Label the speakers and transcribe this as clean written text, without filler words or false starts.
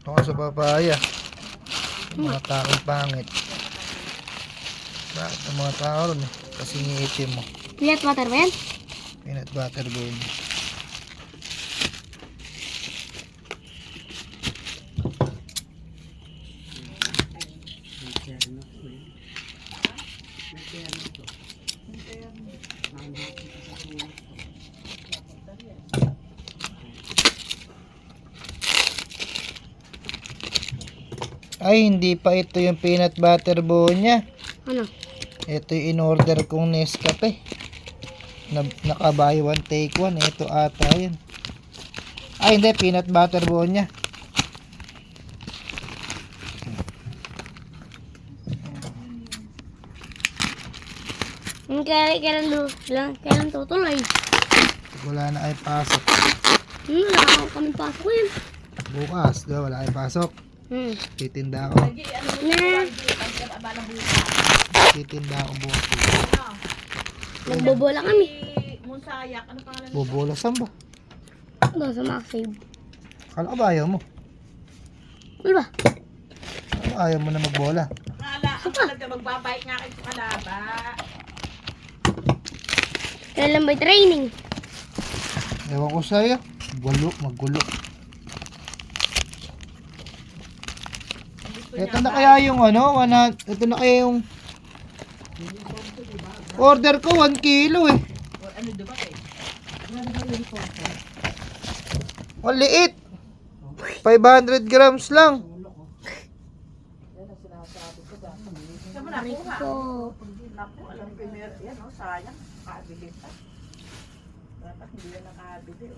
Speaker 1: Ako sa papaya. Yung mga taong pangit. Bakit ang mga tao ron eh? Kasi iitim mo.
Speaker 2: Peanut butter ba yan?
Speaker 1: Peanut butter bone. Ay, hindi pa ito yung peanut butter bone niya.
Speaker 2: Ano?
Speaker 1: Ito yung in-order kong Nescafe. Naka-buy one take one. Ito ata yun. Ay, hindi. Peanut butter bone niya.
Speaker 2: Kailan tutuloy?
Speaker 1: Wala na ay pasok.
Speaker 2: Wala ako kami pasok yun.
Speaker 1: Bukas, wala ay pasok. Titinda ako. Titinda ako bukas.
Speaker 2: Nagbobola kami.
Speaker 1: Bobola saan ba?
Speaker 2: Doon sa Maxsave.
Speaker 1: Kala ko ba ayaw mo?
Speaker 2: Ano ba?
Speaker 1: Kala ko ayaw mo na magbola.
Speaker 3: Talaga magbabike nga kayo sa kalaba.
Speaker 2: Kailan ba training?
Speaker 1: Ewan ko sa'yo. Magulo. Ito na kaya yung ano, ito na kaya yung order ko 1 kilo eh.
Speaker 3: Ano diba eh?
Speaker 1: Ang liit. 500 grams lang.
Speaker 3: Saan mo nakuha?
Speaker 2: Po.
Speaker 3: Naku, alam ko yan, sayang. Nakabili pa. Dapat hindi na nakabili.